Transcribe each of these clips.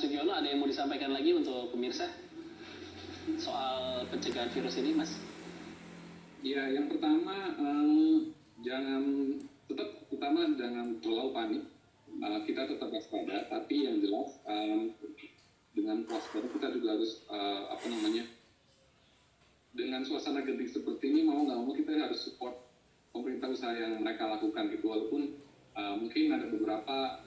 Sugiono, ada yang mau disampaikan lagi untuk pemirsa soal pencegahan virus ini, Mas? Ya, yang pertama jangan terlalu panik. Kita tetap waspada, tapi yang jelas dengan waspada kita juga harus dengan suasana genting seperti ini mau nggak mau kita harus support pemerintah usaha yang mereka lakukan gitu, walaupun mungkin ada beberapa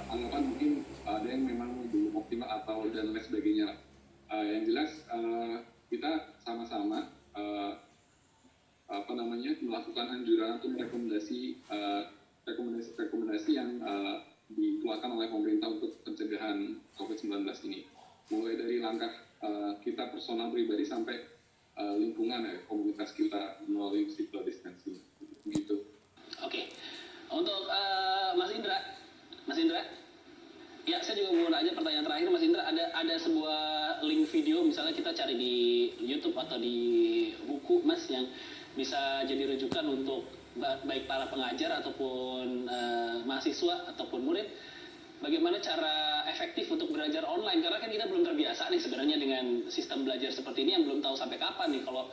anggapan mungkin ada yang memang belum optimal atau dan lain sebagainya. Yang jelas kita sama-sama melakukan anjuran atau rekomendasi yang dikeluarkan oleh pemerintah untuk pencegahan COVID-19 ini. Mulai dari langkah kita personal pribadi sampai lingkungan komunitas kita melalui physical distancing gitu. Oke. Untuk Mas Indra, ya saya juga mau nanya pertanyaan terakhir, Mas Indra. Ada sebuah link video, misalnya kita cari di YouTube atau di buku, Mas, yang bisa jadi rujukan untuk baik para pengajar ataupun mahasiswa ataupun murid, bagaimana cara efektif untuk belajar online, karena kan kita belum terbiasa nih sebenarnya dengan sistem belajar seperti ini yang belum tahu sampai kapan nih. Kalau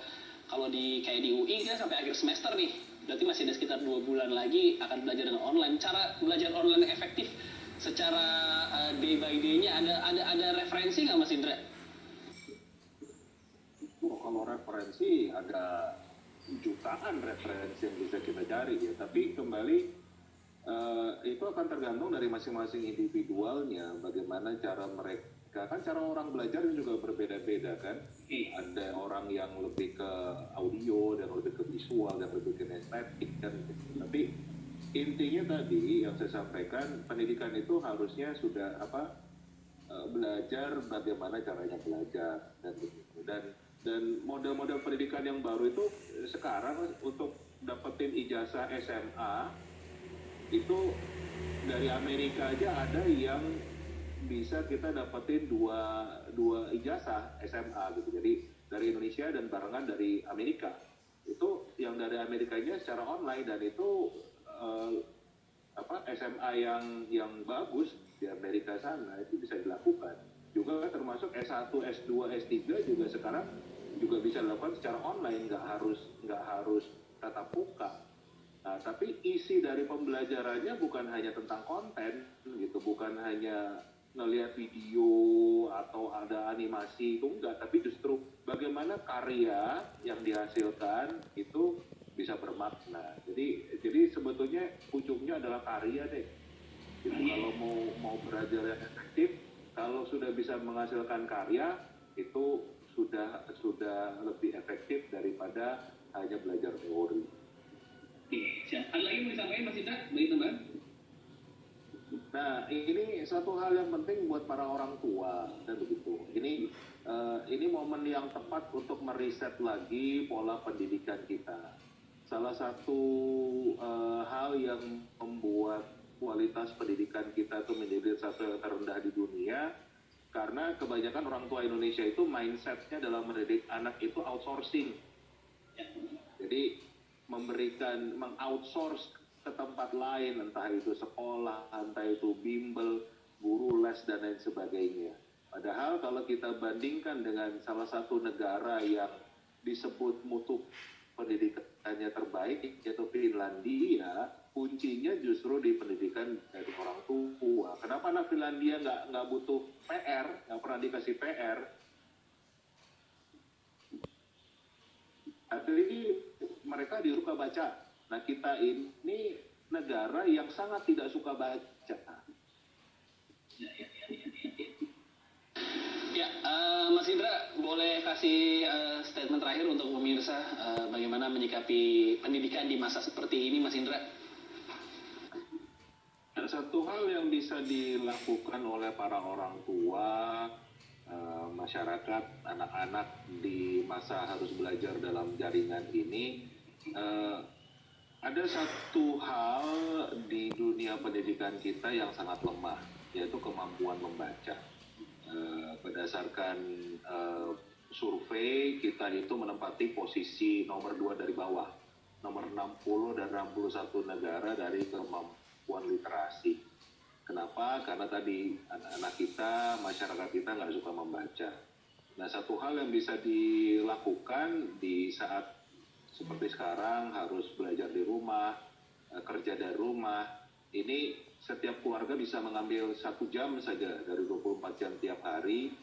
kayak di UI kita sampai akhir semester nih, berarti masih ada sekitar 2 bulan lagi akan belajar dengan online. Cara belajar online yang efektif secara day by day-nya ada referensi nggak, Mas Indra? Kalau referensi ada jutaan referensi yang bisa kita cari ya, tapi kembali itu akan tergantung dari masing-masing individualnya, bagaimana cara mereka. Kan cara orang belajar juga berbeda-beda kan. Ada orang yang lebih ke audio dan lebih ke visual dan lebih ke estetik kan. Tapi intinya tadi yang saya sampaikan, pendidikan itu harusnya sudah belajar bagaimana caranya belajar dan model-model pendidikan yang baru itu sekarang untuk dapetin ijazah SMA itu dari Amerika aja ada yang bisa kita dapetin dua ijazah SMA gitu. Jadi dari Indonesia dan barengan dari Amerika. Itu yang dari Amerikanya secara online, dan itu SMA yang bagus di Amerika sana itu bisa dilakukan. Juga termasuk S1, S2, S3 juga sekarang juga bisa dilakukan secara online, nggak harus tatap muka. Nah, tapi isi dari pembelajarannya bukan hanya tentang konten gitu, bukan hanya ngelihat video atau ada animasi, itu enggak, tapi justru bagaimana karya yang dihasilkan itu bisa bermakna. Jadi sebetulnya ujungnya adalah karya deh. Jadi kalau mau belajar yang efektif, kalau sudah bisa menghasilkan karya itu sudah lebih efektif daripada hanya belajar teori. Oke, siap. Ada lagi mau disampaikan, Mas Indra, bagi teman? Nah, ini satu hal yang penting buat para orang tua dan begitu. Ini momen yang tepat untuk meriset lagi pola pendidikan kita. Salah satu hal yang membuat kualitas pendidikan kita itu menjadi satu yang terendah di dunia, karena kebanyakan orang tua Indonesia itu mindsetnya dalam mendidik anak itu outsourcing. Jadi mengoutsource ke tempat lain, entah itu sekolah, entah itu bimbel, guru les, dan lain sebagainya. Padahal kalau kita bandingkan dengan salah satu negara yang disebut mutu pendidikannya terbaik, yaitu Finlandia, kuncinya justru di pendidikan dari orang tua. Kenapa anak Finlandia nggak butuh PR, nggak pernah dikasih PR? Jadi mereka suka baca. Nah, kita ini negara yang sangat tidak suka baca. Ya, Mas Indra, boleh kasih statement terakhir untuk pemirsa bagaimana menyikapi pendidikan di masa seperti ini, Mas Indra? Satu hal yang bisa dilakukan oleh para orang tua, masyarakat, anak-anak di masa harus belajar dalam jaringan ini, ada satu hal di dunia pendidikan kita yang sangat lemah, yaitu kemampuan membaca. Berdasarkan survei, kita itu menempati posisi nomor 2 dari bawah, nomor 60 dan 61 negara dari kemampuan literasi. Kenapa? Karena tadi anak-anak kita, masyarakat kita nggak suka membaca. Nah, satu hal yang bisa dilakukan di saat seperti sekarang harus belajar di rumah, kerja dari rumah, ini setiap keluarga bisa mengambil 1 jam saja dari 24 jam tiap hari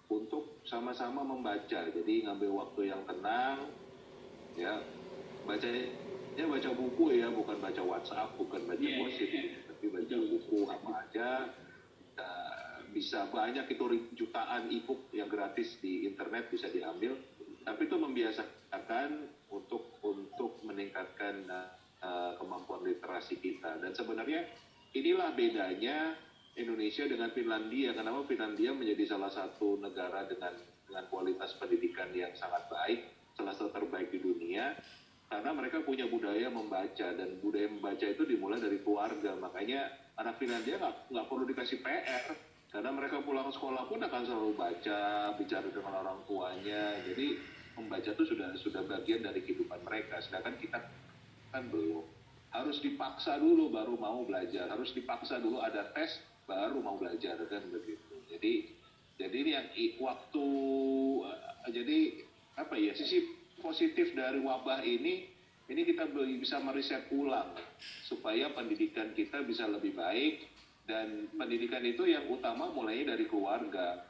untuk sama-sama membaca. Jadi ngambil waktu yang tenang, ya baca buku ya, bukan baca WhatsApp, bukan baca gosip, tapi baca buku apa aja. Bisa banyak, itu jutaan e-book yang gratis di internet bisa diambil, tapi itu membiasakan untuk meningkatkan kemampuan literasi kita. Dan sebenarnya inilah bedanya Indonesia dengan Finlandia. Kenapa Finlandia menjadi salah satu negara dengan kualitas pendidikan yang sangat baik, salah satu terbaik di dunia, karena mereka punya budaya membaca, dan budaya membaca itu dimulai dari keluarga. Makanya anak Finlandia nggak perlu dikasih PR, karena mereka pulang sekolah pun akan selalu baca, bicara dengan orang tuanya. Jadi membaca itu sudah bagian dari kehidupan mereka. Sedangkan kita kan belum. Harus dipaksa dulu baru mau belajar, harus dipaksa dulu ada tes baru mau belajar, kan begitu. Jadi ini yang waktu, jadi apa ya, sisi positif dari wabah ini kita bisa meriset ulang supaya pendidikan kita bisa lebih baik. Dan pendidikan itu yang utama mulainya dari keluarga.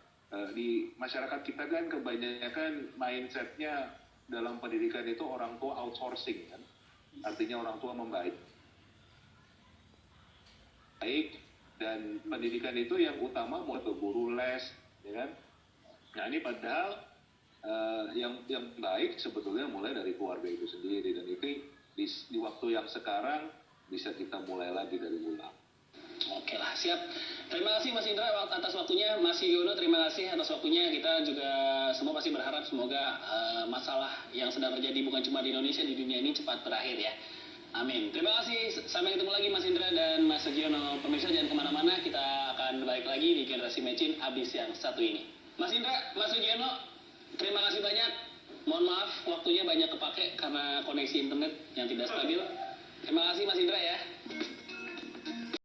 Di masyarakat kita kan kebanyakan mindsetnya dalam pendidikan itu orang tua outsourcing, kan, artinya orang tua membaik, dan pendidikan itu yang utama mulai ke guru les, ya kan. Nah ini padahal yang baik sebetulnya mulai dari keluarga itu sendiri, dan itu di waktu yang sekarang bisa kita mulai lagi dari ulang. Oke lah, siap. Terima kasih Mas Indra atas waktunya. Mas Yono, terima kasih atas waktunya. Kita juga semua pasti berharap semoga masalah yang sedang terjadi bukan cuma di Indonesia, di dunia ini cepat berakhir ya. Amin. Terima kasih. Sampai ketemu lagi Mas Indra dan Mas Sugiono. Pemirsa jangan kemana-mana. Kita akan balik lagi di Generasi Mecin abis yang satu ini. Mas Indra, Mas Sugiono, terima kasih banyak. Mohon maaf waktunya banyak kepake karena koneksi internet yang tidak stabil. Terima kasih Mas Indra ya.